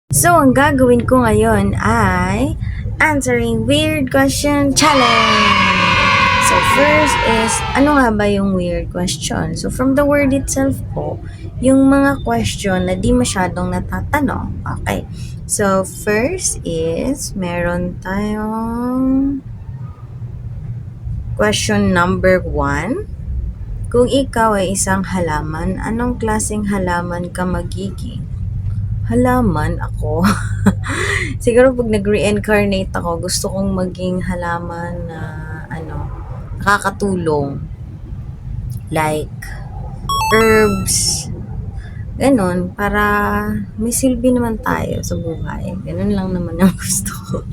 So, ang gagawin ko ngayon ay answering weird question challenge. So, first is, ano nga ba yung weird question? So, from the word itself po, yung mga question na di masyadong natatanong. Okay. So, first is, meron tayong question number 1. Kung ikaw ay isang halaman, anong klaseng halaman ka magiging? Halaman ako. Siguro pag nag-reincarnate ako, gusto kong maging halaman na nakakatulong. Like herbs, ganun, para may silbi naman tayo sa buhay. Ganun lang naman ang gusto ko.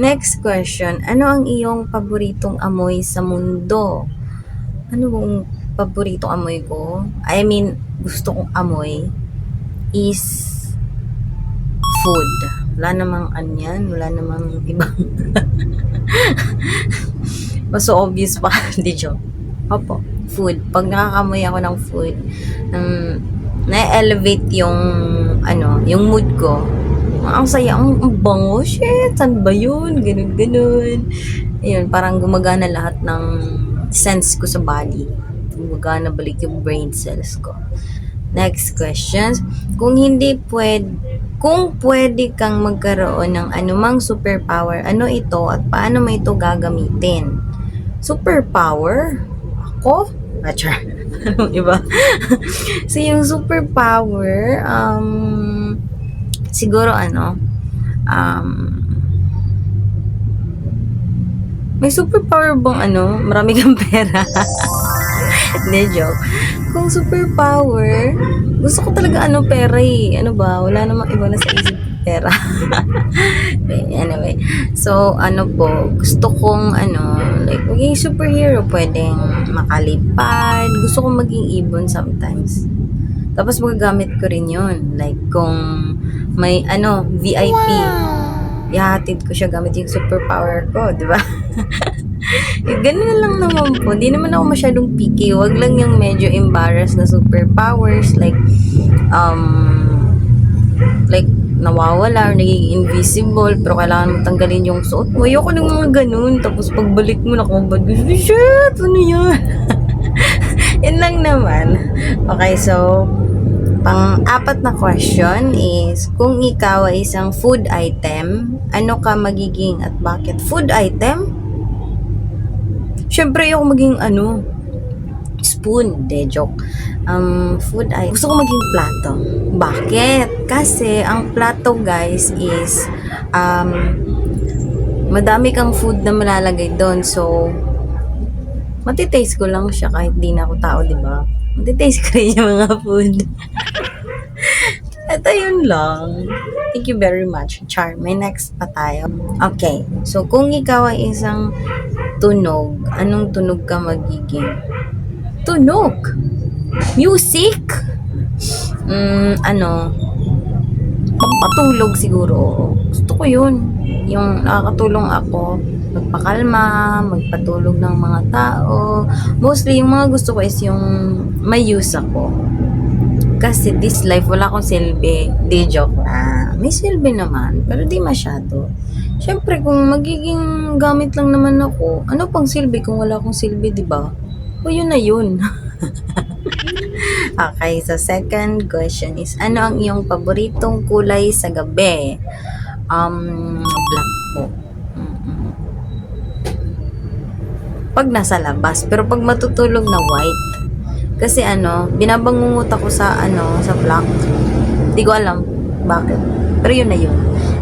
Next question, ano ang iyong paboritong amoy sa mundo? Ano bang paboritong amoy ko? I mean, gusto kong amoy is food. Wala namang anyan, wala namang ibang mas obvious pa. Hindi joke. Opo, food. Pag nakakamoy ako ng food, na-elevate yung yung mood ko. Ang saya, ang bango, shit, saan ba yun? Ganun, ganun. Ayun, parang gumagana lahat ng sense ko sa body. Gumagana balik yung brain cells ko. Next questions. Kung pwede kang magkaroon ng anumang superpower, ano ito at paano mo ito gagamitin? Superpower? Ako? Char. Anong iba? So, yung superpower, siguro may superpower bang marami kang pera? Hindi, joke. Kung superpower, gusto ko talaga pera eh. Ano ba? Wala namang iba na sa isip ko, pera. Anyway. So, gusto kong like, maging superhero. Pwedeng makalipad. Gusto kong maging ibon sometimes. Tapos magagamit ko rin yun. Like, kung may VIP, ihahatid ko siya gamit yung superpower ko, di ba? Ganun lang naman po. Di naman ako masyadong picky. Wag lang yung medyo embarrassed na superpowers. Like nawawala or nagiging invisible pero kailangan mo tanggalin yung suot mo. Ayoko ng mga ganun. Tapos pagbalik mo nakabad ko, shit! Ano yan? Yan lang naman. Okay, so pang-apat na question is, kung ikaw ay isang food item, ano ka magiging at bakit? Food item? Siyempre, yung maging spoon, de joke. Food item. Gusto ko maging plato. Bakit? Kasi, ang plato, guys, is, madami kang food na malalagay doon. So, matitaste ko lang siya kahit di na ako tao, di ba? Matitaste ko rin yung mga food. At ayun lang. Thank you very much, Char. May next pa tayo. Okay. So, kung ikaw ay isang tunog, anong tunog ka magiging? Tunog? Music? Pampatulog siguro. Gusto ko yun. Yung nakakatulong ako magpakalma, magpatulog ng mga tao. Mostly, yung mga gusto ko is yung may use ako. Kasi this life, wala akong silbi. Di joke na. May silbi naman, pero di masyado. Siyempre, kung magiging gamit lang naman ako, ano pang silbi kung wala akong silbi, di ba? O yun na yun. Okay, so second question is, ano ang iyong paboritong kulay sa gabi? Black po. Pag nasa labas, pero pag matutulog na white. Kasi binabangungot ako sa black. Di ko alam bakit. Pero yun na yun.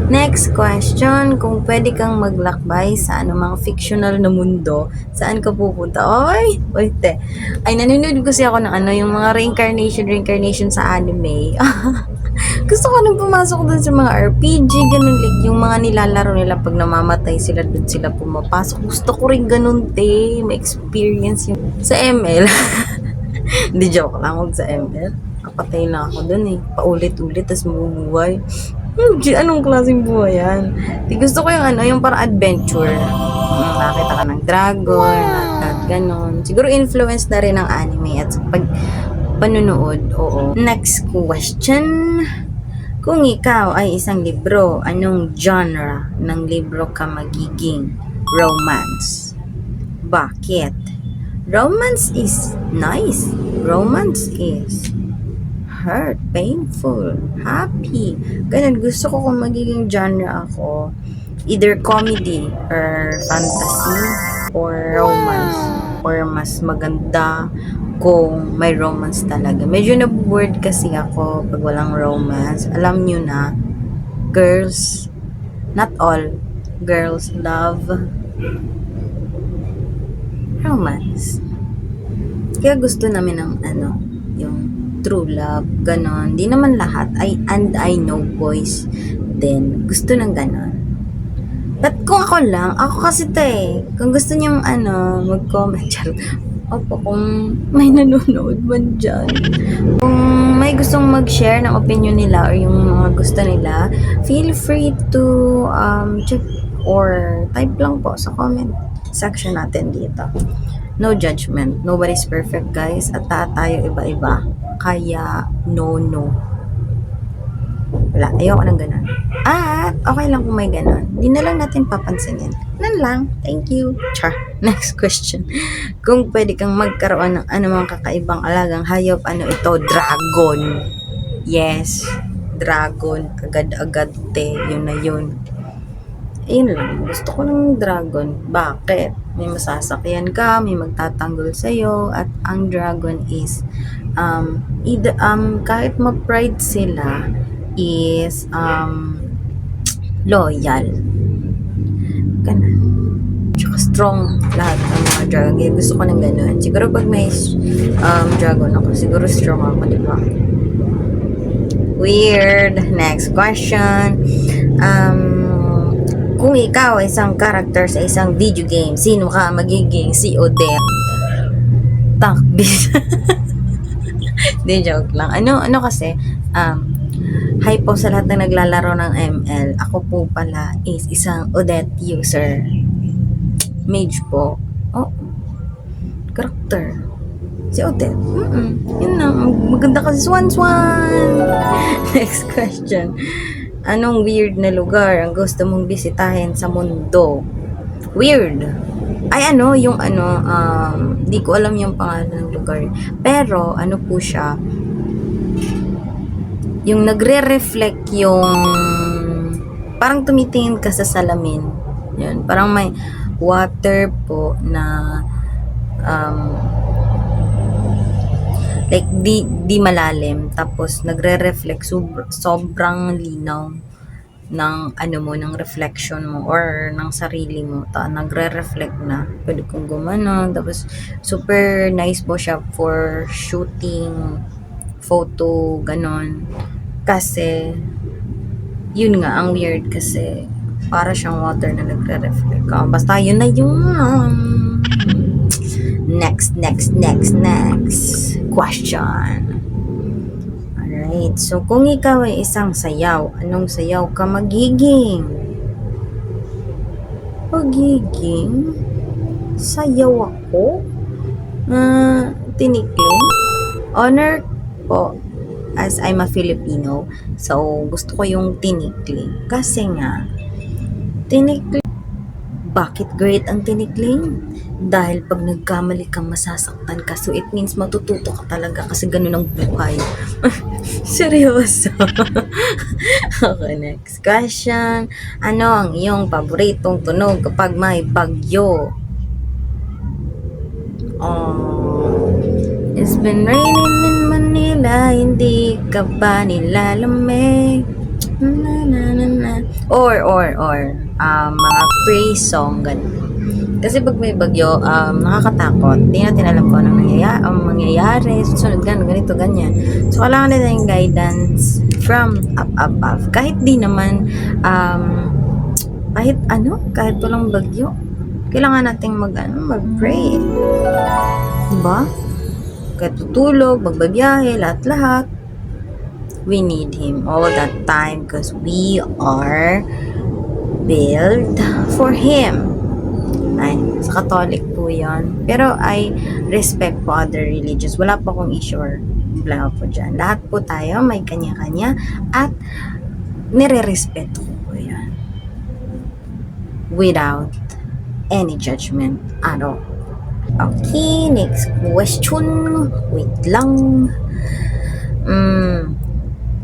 Next question, kung pwede kang maglakbay sa anumang fictional na mundo, saan ka pupunta? Ay, wait eh. Ay, nanonood kasi ako ng yung mga reincarnation sa anime. Gusto ko nang pumasok dun sa mga RPG, ganun like, yung mga nilalaro nila pag namamatay sila, dun sila pumapasok. Gusto ko rin ganun, may experience yung sa ML. Hindi, joke lang, huwag sa ML. Kapatay na ako dun paulit-ulit, tas mabubuhay. Anong klaseng buhay yan? Di gusto ko yung parang adventure. Nakakita ka ng dragon, at ganon. Siguro influence na rin ng anime at pag panunood, oo. Next question. Kung ikaw ay isang libro, anong genre ng libro ka magiging? Romance. Bakit? Romance is nice. Romance is hurt, painful, happy. Ganun, gusto ko kung magiging genre ako, either comedy or fantasy or romance. Or mas maganda kung may romance talaga. Medyo na-bored kasi ako pag walang romance. Alam nyo na, girls, not all, girls love romance. Kaya gusto namin ng yung true love, ganon. Di naman lahat, and I know boys din, gusto ng ganon. But kung ako lang, ako kasi kung gusto niyong mag-comment, charot. Opo, kung may nanonood man dyan. Kung may gustong mag-share ng opinion nila or yung mga gusto nila, feel free to check or type lang po sa comment section natin dito. No judgment. Nobody's perfect, guys. At tayo iba-iba. Kaya, no. Wala. Ayoko ng ganun. At, okay lang kung may ganun. Di na lang natin papansinin. Nan lang. Thank you. Char. Next question. Kung pwede kang magkaroon ng anumang kakaibang alagang hayop, ano ito? Dragon. Yes. Dragon. Agad-agad, Yun na yun. Ayun lang. Gusto ko ng dragon. Bakit? May masasakyan ka, may magtatanggol sa'yo, at ang dragon is, kahit ma-pride sila, is, loyal. Ganun. Tsaka strong lahat ng mga dragon. Kaya gusto ko ng ganun. Siguro pag may, dragon ako, siguro strong ako, di ba? Weird. Next question. Kung ikaw ay isang character sa isang video game, sino ka magiging? Si Odette. Takbis. Di, joke lang. Ano kasi, hi po sa lahat na naglalaro ng ML. Ako po pala is isang Odette user. Mage po. Oh, character. Si Odette. Yun na. Maganda kasi Swan. Next question. Anong weird na lugar ang gusto mong bisitahin sa mundo? Weird. Ay di ko alam yung pangalan ng lugar. Pero, po siya, yung nagre-reflect yung, parang tumitingin ka sa salamin. Yun, parang may water po na, like di malalim, tapos nagre-reflect, sobrang linaw ng ng reflection mo or ng sarili mo, nagre-reflect na, pwede kong gumano, tapos super nice po siya for shooting photo, ganon. Kasi yun nga, ang weird kasi para siyang water na nagre-reflect. Basta yun na yun. Next question. Alright, so kung ikaw ay isang sayaw, anong sayaw ka magiging? Sayaw ako? Tinikling? Honor po, as I'm a Filipino, so gusto ko yung tinikling. Kasi nga, tinikling. Bakit great ang tinikling? Dahil pag nagkamali kang masasaktan ka, so it means matututo ka talaga kasi ganun ang buhay. Seryoso. Okay, next question. Ano ang iyong paboritong tunog kapag may bagyo? It's been raining in Manila, hindi ka ba nilalamig? Or mga praise song, ganun. Kasi pag may bagyo, nakakatakot. Hindi natin alam kung anong mangyayari, susunod ganito, ganyan. So, kailangan nila yung guidance from up above. Kahit di naman, kahit walang bagyo, kailangan nating mag-pray. Diba? Kahit tutulog, magbabiyahe, lahat-lahat. We need Him all that time because we are built for Him. Ay, sa Catholic po yan. Pero I respect po other religions. Wala pa akong issue. Blank po dyan. Lahat po tayo may kanya-kanya at nire-respeto ko po yan. Without any judgment at all. Okay, next question. Wait lang.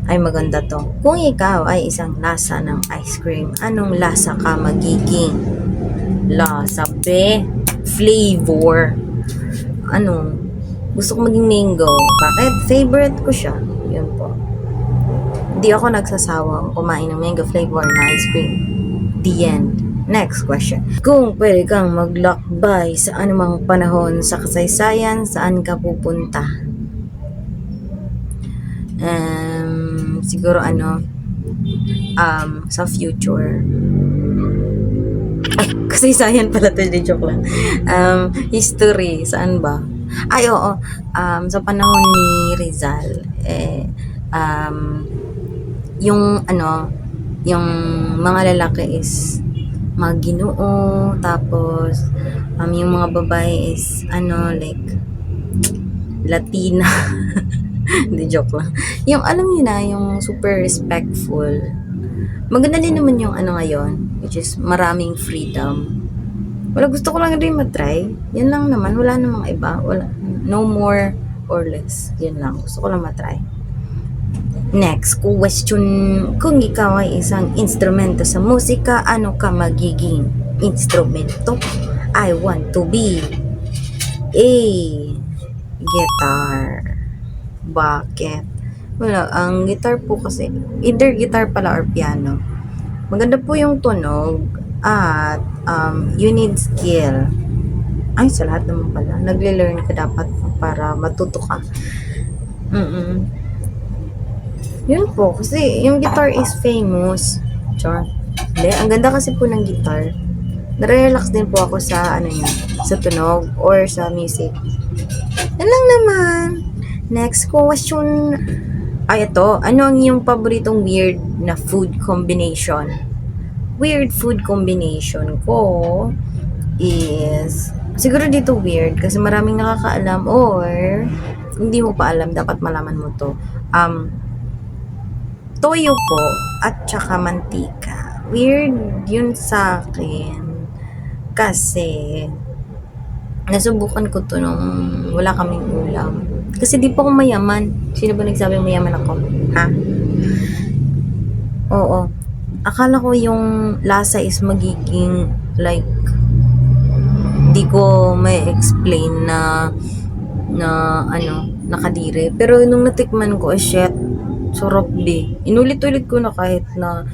Ay maganda to. Kung ikaw ay isang lasa ng ice cream, anong lasa ka magiging? Lasa, be? Flavor. Ano? Gusto ko maging mango. Bakit? Favorite ko siya. Yun po. Di ako nagsasawang kumain ng mango flavor na ice cream. The end. Next question. Kung pwede kang maglakbay sa anumang panahon sa kasaysayan, saan ka pupunta? Siguro sa future. Ay, kasaysayan pala to, di joke lang. History, saan ba? Ay, oo. Sa panahon ni Rizal, yung mga lalaki is mga Ginoo, tapos yung mga babae is like Latina. Hindi, joke lang. Yung alam niyo na, yung super respectful. Maganda din naman yung ngayon, which is maraming freedom. Gusto ko lang rin matry. Yan lang naman, wala namang iba. Wala, no more or less. Yan lang, gusto ko lang matry. Next question. Kung ikaw ay isang instrumento sa musika, ano ka magiging instrumento? I want to be a guitar. Bakit? Wala, ang guitar po kasi, either guitar pala or piano. Maganda po yung tunog at you need skill. Ay, sa lahat naman pala. Nagle-learn ka dapat para matuto ka. Yun po, kasi yung guitar is famous. Char. Hindi, ang ganda kasi po ng guitar. Nare-relax din po ako sa sa tunog or sa music. Yan lang naman. Next question. Ay, ito. Ano ang iyong paboritong weird na food combination? Weird food combination ko is siguro dito weird kasi maraming nakakaalam or hindi mo pa alam, dapat malaman mo to. Toyo po at saka mantika. Weird yun sa akin kasi nasubukan ko to nung wala kaming ulam. Kasi di pa ako mayaman. Sino ba nagsabi mayaman ako? Ha? Oo. Akala ko yung lasa is magiging like di ko may explain na nakadiri. Pero nung natikman ko, shit, sarap di. Inulit-ulit ko na kahit na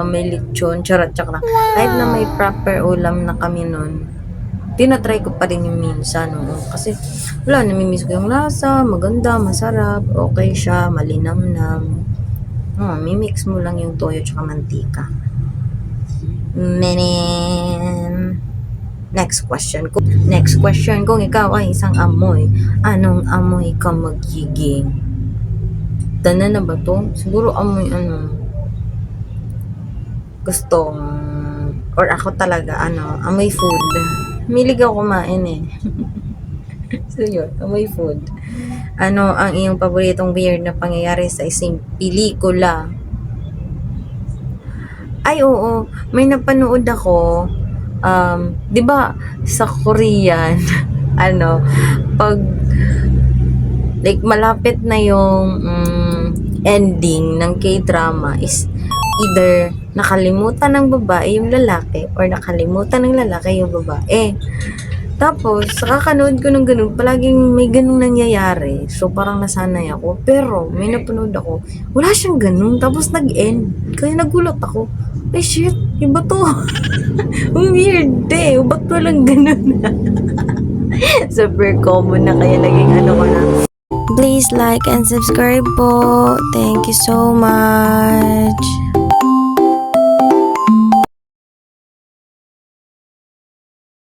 may lechon, charat lang. Kahit na may proper ulam na kami nun, tinatry ko pa rin yung minsan. Kasi wala, namimiss ko yung lasa, maganda, masarap, okay siya, malinamnam. Mimix mo lang yung toyo tsaka mantika. Next question. Kung ikaw ay isang amoy, anong amoy ka magiging? Tanan na ba to? Siguro amoy gustong, or ako talaga, amoy food. Milig ako kumain eh. So yun, amoy food. Ano ang iyong paboritong weird na pangyayari sa isang pelikula? Ay, oo. May napanood ako. Di ba sa Korean, pag like malapit na yung ending ng K-drama is either nakalimutan ng babae yung lalaki or nakalimutan ng lalaki yung babae. Tapos, kakanood ko ng ganun, palaging may ganung nangyayari. So, parang nasanay ako. Pero, may napanood ako, wala siyang ganun. Tapos, nag-end. Kaya nagulat ako. Ay, shit, iba to. Weird eh. Ba't walang ganun? Super common na kaya naging ko na. Please like and subscribe po. Thank you so much.